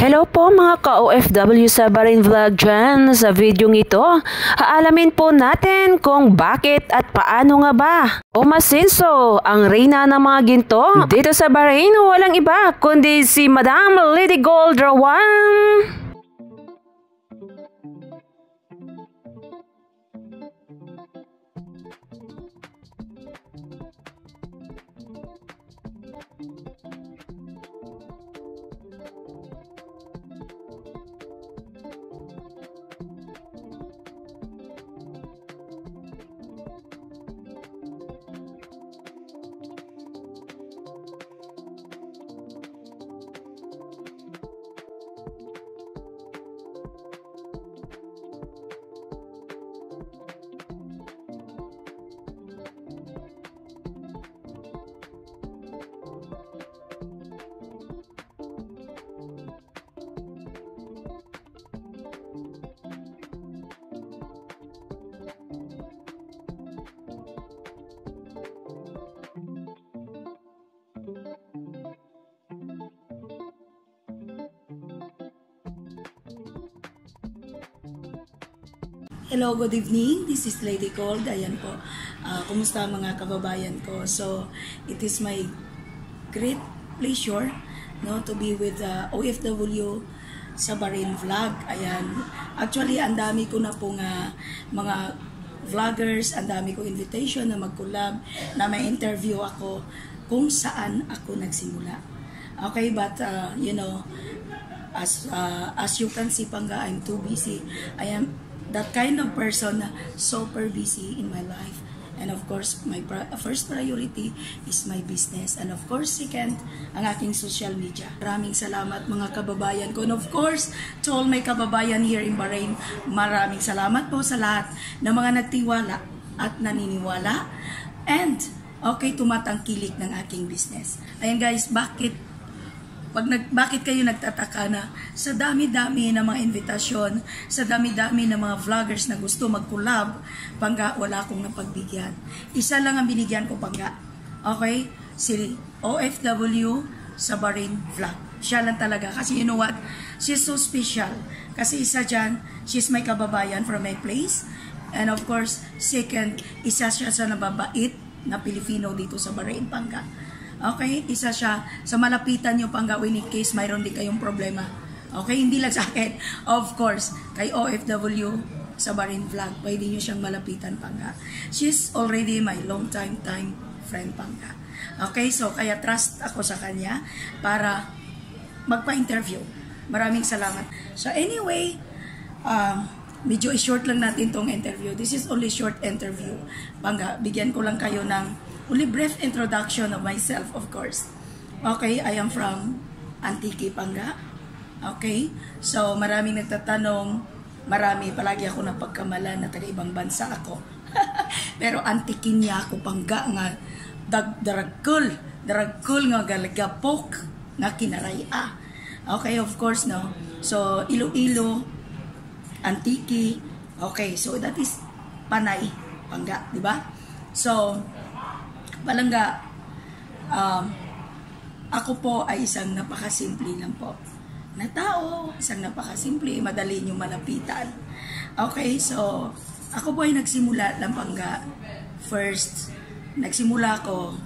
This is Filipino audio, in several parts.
Hello po mga ka-OFW sa Bahrain Vlog dyan. Sa video ito, haalamin po natin kung bakit at paano nga ba umasenso ang reyna ng mga ginto dito sa Bahrain. Walang iba kundi si Madam Lady Gold Rawan. Hello, good evening. This is Lady Gold. Ayan po. Kumusta mga kababayan ko? So, it is my great pleasure to be with OFW sa Bahrain Vlog. Ayan. Actually, ang dami ko na pong mga vloggers, ang dami ko invitation na mag-collab, na may interview ako kung saan ako nagsimula. Okay, but as you can see, Pangga, I'm too busy. I am that kind of person na super busy in my life. And of course, my first priority is my business. And of course, second, ang aking social media. Maraming salamat mga kababayan ko. And of course, to all my kababayan here in Bahrain, maraming salamat po sa lahat ng mga nagtiwala at naniniwala. And, okay, tumatangkilik ng aking business. Ayan guys, bakit kayo nagtataka na sa dami-dami ng mga invitasyon, sa dami-dami ng mga vloggers na gusto mag-collab, Pangga, wala akong napagbigyan. Isa lang ang binigyan ko, Pangga. Okay? Si OFW sa Bahrain Vlog. Siya lang talaga. Kasi you know what? She's so special. Kasi isa dyan, she's my kababayan from my place. And of course, second, isa siya sa nababait na Pilipino dito sa Bahrain, Pangga. Okay, isa siya sa malapitan nyo pang gawin in case mayroon din kayong problema. Okay, hindi lang sa akin. Of course, kay OFW sa Bahrain Vlog, pwede nyo siyang malapitan, Pangga. She's already my long time friend, Pangga. Okay, so kaya trust ako sa kanya para magpa-interview. Maraming salamat. So anyway, medyo short lang natin tong interview. This is only short interview. Pangga, bigyan ko lang kayo ng only brief introduction of myself, of course. Okay, I am from Antique, Pangga. Okay, so maraming nagtatanong, palagi ako napagkamalan na taga ibang bansa ako. Pero Antikin niya ako, Pangga, nga daragkul nga galagapok nga kinaraya. Okay, of course, no? So, Iloilo, Antique, okay, so that is Panay, Pangga, di ba? So, Palangga, ako po ay isang napakasimple lang po na tao, isang napakasimple, madali nyo malapitan. Okay, so ako po ay nagsimula lang, Pangga. First, nagsimula ko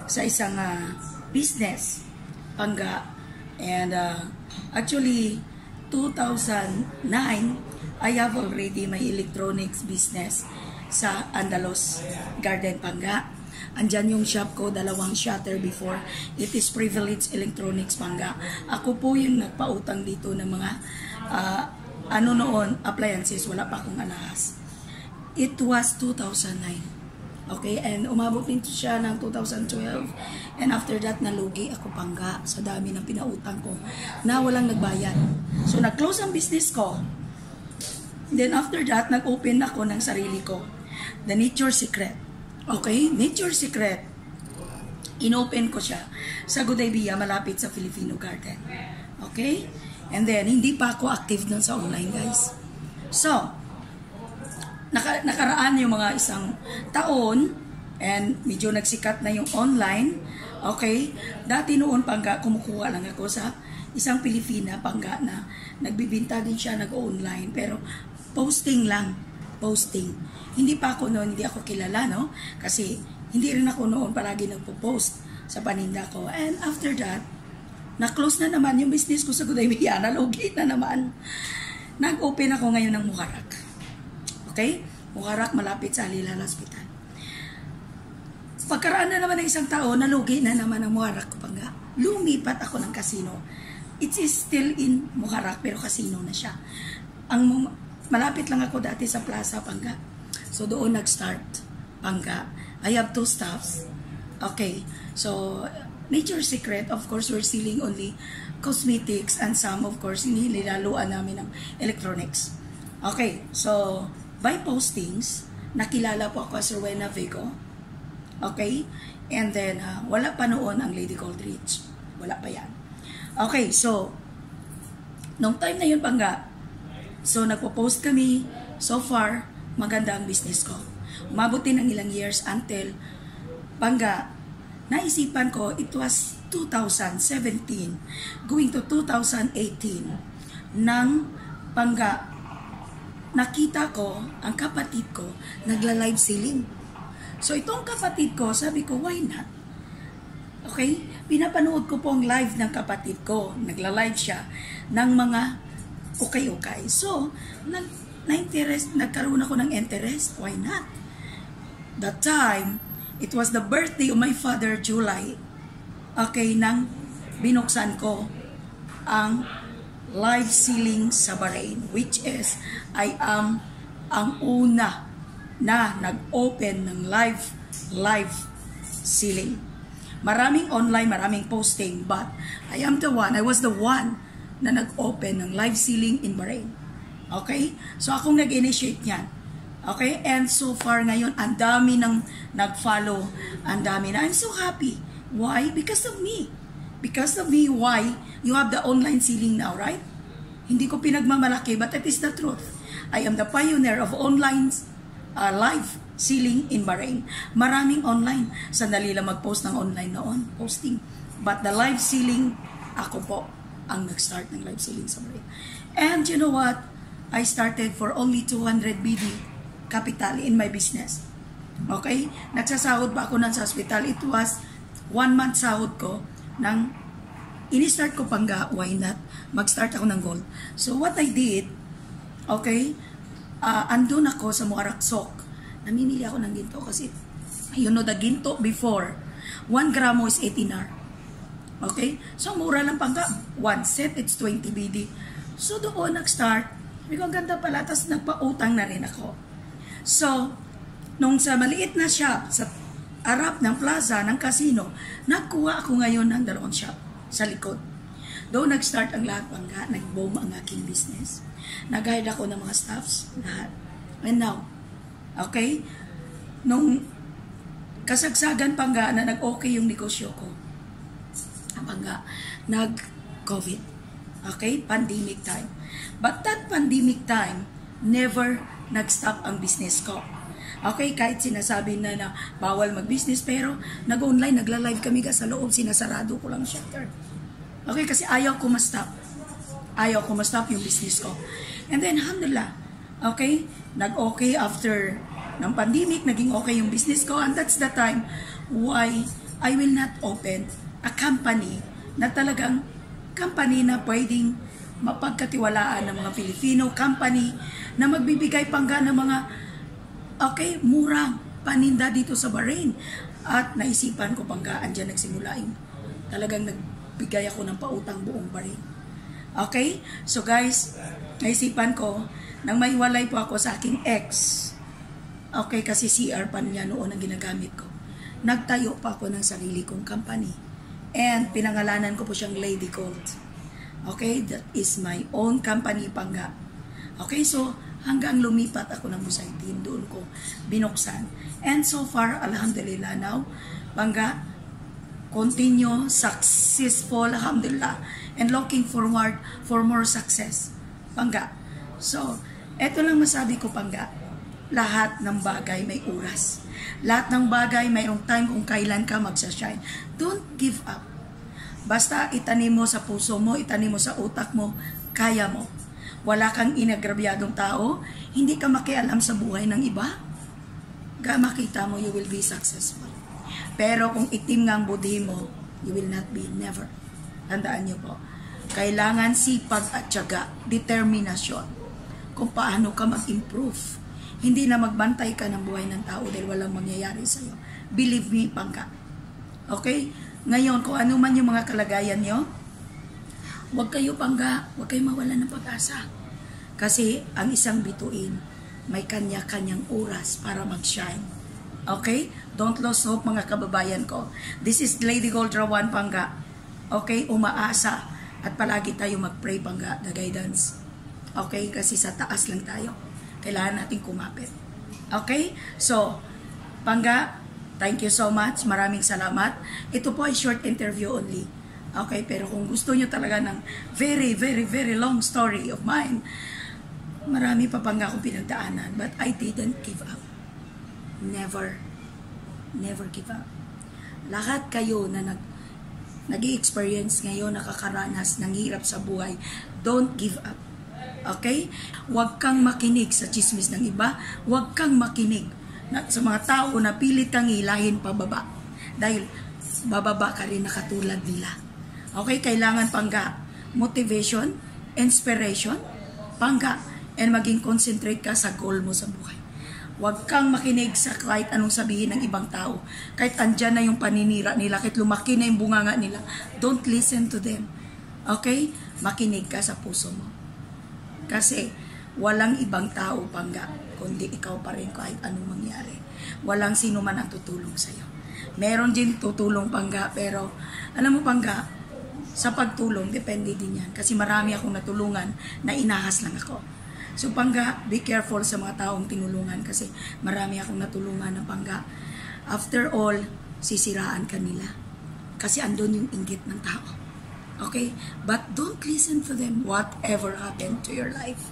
sa isang business, Pangga. And actually, 2009, I have already my electronics business sa Andalos Garden, Pangga. Andyan yung shop ko, 2 shutter before. It is Privilege Electronics, Pangga. Ako po yung nagpautang dito ng mga appliances, wala pa akong alahas. It was 2009. Okay, and umabot din siya ng 2012. And after that, nalugi ako, Pangga, sa dami ng pinautang ko na walang nagbayad. So, nag-close ang business ko. Then after that, nag-open ako ng sarili ko. The Nature Secret. Okay, Nature Secret. Inopen ko siya sa Gudaybia, malapit sa Filipino Garden. Okay? And then, hindi pa ako active dun sa online, guys. So, nakaraan yung mga isang taon, and medyo nagsikat na yung online. Okay? Dati noon, Pangga, kumukuha lang ako sa isang Pilipina, Pangga, na nagbibinta din siya, nag-online, pero posting lang, posting. Hindi pa ako noon, hindi ako kilala, no? Kasi hindi rin ako noon palagi nagpo-post sa paninda ko. And after that, na-close na naman yung business ko sa Gudaybiya, nalugi na naman. Nag-open ako ngayon ng Muharraq. Okay? Muharraq, malapit sa Al-Hilal Hospital. Pagkaraan na naman ng isang taon, nalugi na naman ang Muharraq ko, Pangga. Lumipat ako ng casino. It is still in Muharraq, pero casino na siya. Malapit lang ako dati sa Plaza, Pangga. So doon nag-start, Pangga. I have 2 staffs. Okay. So, Nature Secret, of course, we're selling only cosmetics and some, of course, nilaluan namin ng electronics. Okay. So, by postings, nakilala po ako as Rowena Vigo. Okay? And then, wala pa noon ang Lady Goldrich. Wala pa yan. Okay, so, nung time na yun, Pangga, so, nagpo-post kami. So far, maganda ang business ko. Umabot din ng ilang years until, Pangga, naisipan ko, it was 2017, going to 2018, nang, Pangga, nakita ko, ang kapatid ko, nagla-live selling. So, itong kapatid ko, sabi ko, why not? Okay? Pinapanood ko po ang live ng kapatid ko. Nagla-live siya ng mga ukay-ukay. So, nagkaroon ako ng interest. Why not? That time, it was the birthday of my father, July. Okay, nang binuksan ko ang live selling sa Bahrain, which is, I am ang una na nag-open ng live selling. Maraming online, maraming posting, but I was the one na nag-open ng live selling in Bahrain. Okay? So, akong nag-initiate niyan. Okay? And so far ngayon, ang dami nang nag-follow. Ang dami na. I'm so happy. Why? Because of me. Because of me, why? You have the online selling now, right? Hindi ko pinagmamalaki, but that is the truth. I am the pioneer of online live selling in Bahrain. Maraming online. Sandali lang mag-post ng online noon. Posting. But the live selling, ako po ang nag-start ng live selling sa Bahrain. And you know what? I started for only 200 BD capital in my business. Okay? Nagsasahod pa ako sa hospital. It was 1 month sahod ko nang ini-start ko, Pangga, why not? Mag-start ako ng gold. So what I did, okay, andun ako sa Muharraq Souk. Namimili ako ng ginto kasi, you know, the ginto before, 1 gramo is 18 dinar. Okay? So, mura lang, Pangga. 1 set, it's 20 BD. So, doon nag-start. Sabi ko, ang ganda pala. Tapos, nagpa-utang na rin ako. So, nung sa maliit na shop, sa harap ng plaza, ng casino, nagkuha ako ngayon ng 2 shop sa likod. Doon nag-start ang lahat, Pangga. Nag-boom ang aking business. Nag-hire ako ng mga staffs, lahat. And now, okay, nung kasagsagan, Pangga, na nag-okay yung negosyo ko, Pangga, nag-COVID. Okay, pandemic time. But that pandemic time, never nag-stop ang business ko. Okay, kahit sinasabi na bawal mag-business, pero nag-online, nagla-live kami sa loob, sinasarado ko lang shutter. Okay, kasi ayaw ko ma-stop. Ayaw ko ma-stop yung business ko. And then, alhamdulillah, okay, nag-okay after ng pandemic, naging okay yung business ko, and that's the time why I will not open a company na talagang company na pwedeng mapagkatiwalaan ng mga Filipino, company na magbibigay, Pangga, ng mga okay, murang paninda dito sa Bahrain. At naisipan ko, Pangga, andyan nagsimulaing. Talagang nagbigay ako ng pautang buong Bahrain. Okay? So guys, naisipan ko, nang maiwalay po ako sa aking ex, okay, kasi CR pa niya noon ang ginagamit ko, nagtayo pa ako ng sarili kong company. And pinangalanan ko po siyang Lady Gold. Okay? That is my own company, Pangga. Okay? So, hanggang lumipat ako ng Busaitin, doon ko binuksan. And so far, alhamdulillah now, Pangga, continue, successful, alhamdulillah, and looking forward for more success, Pangga. So, eto lang masabi ko, Pangga, lahat ng bagay may oras. Lahat ng bagay mayroong time kung kailan ka magsashine. Don't give up. Basta itanim mo sa puso mo, itanim mo sa utak mo, kaya mo. Wala kang inagrabyadong tao, hindi ka makialam sa buhay ng iba, makita mo, you will be successful. Pero kung itim nga ang budhi mo, you will not be, never. Tandaan niyo po, kailangan sipag at tiyaga, determinasyon, kung paano ka mag-improve. Hindi na magbantay ka ng buhay ng tao dahil walang mangyayari sa'yo. Believe me, Pangga. Okay? Ngayon, kung ano man yung mga kalagayan nyo, huwag kayo, Pangga, huwag kayo mawalan ng pag-asa. Kasi ang isang bituin, may kanya-kanyang oras para mag-shine. Okay? Don't lose hope, mga kababayan ko. This is Lady Gold Rawan, Pangga. Okay? Umaasa. At palagi tayo mag-pray, Pangga, the guidance. Okay? Kasi sa taas lang tayo. Kailangan natin kumapit. Okay? So, Pangga, thank you so much. Maraming salamat. Ito po ay short interview only. Okay? Pero kung gusto nyo talaga ng very, very, very long story of mine, marami pa, Pangga, akong pinagdaanan. But I didn't give up. Never. Never give up. Lahat kayo na nag-i-experience ngayon, nakakaranas ng hirap sa buhay, don't give up. Okay? Huwag kang makinig sa chismis ng iba. Huwag kang makinig sa mga tao na pilit kang hilahin pababa. Dahil bababa ka rin na katulad nila. Okay? Kailangan, Pangga, motivation, inspiration, Pangga, and maging concentrate ka sa goal mo sa buhay. Huwag kang makinig sa kahit anong sabihin ng ibang tao. Kahit andyan na yung paninira nila, kahit lumaki na yung bunganga nila, don't listen to them. Okay? Makinig ka sa puso mo. Kasi walang ibang tao, Pangga, kundi ikaw pa rin kahit anong mangyari. Walang sino man ang tutulong sa'yo. Meron din tutulong, Pangga, pero alam mo, Pangga, sa pagtulong, depende din yan. Kasi marami akong natulungan na inahas lang ako. So, Pangga, be careful sa mga taong tinulungan kasi marami akong natulungan na, Pangga. After all, sisiraan ka nila. Kasi andun yung inggit ng tao. Okay? But don't listen to them, whatever happened to your life.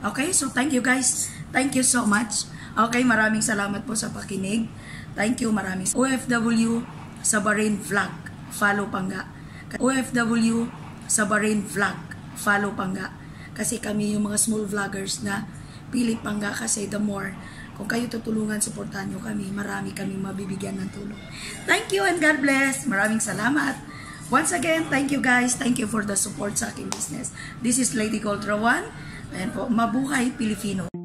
Okay? So, thank you, guys. Thank you so much. Okay? Maraming salamat po sa pakinig. Thank you, maraming. OFW sa Bahrain Vlog. Follow, Pangga. OFW sa Bahrain Vlog. Follow, Pangga. Kasi kami yung mga small vloggers na pilit, Pangga, kasi the more, kung kayo tutulungan, supportan nyo kami, marami kami mabibigyan ng tulong. Thank you and God bless. Maraming salamat. Once again, thank you, guys. Thank you for the support sa aking business. This is Lady Gold Rawan. Ayan po, mabuhay Pilipino.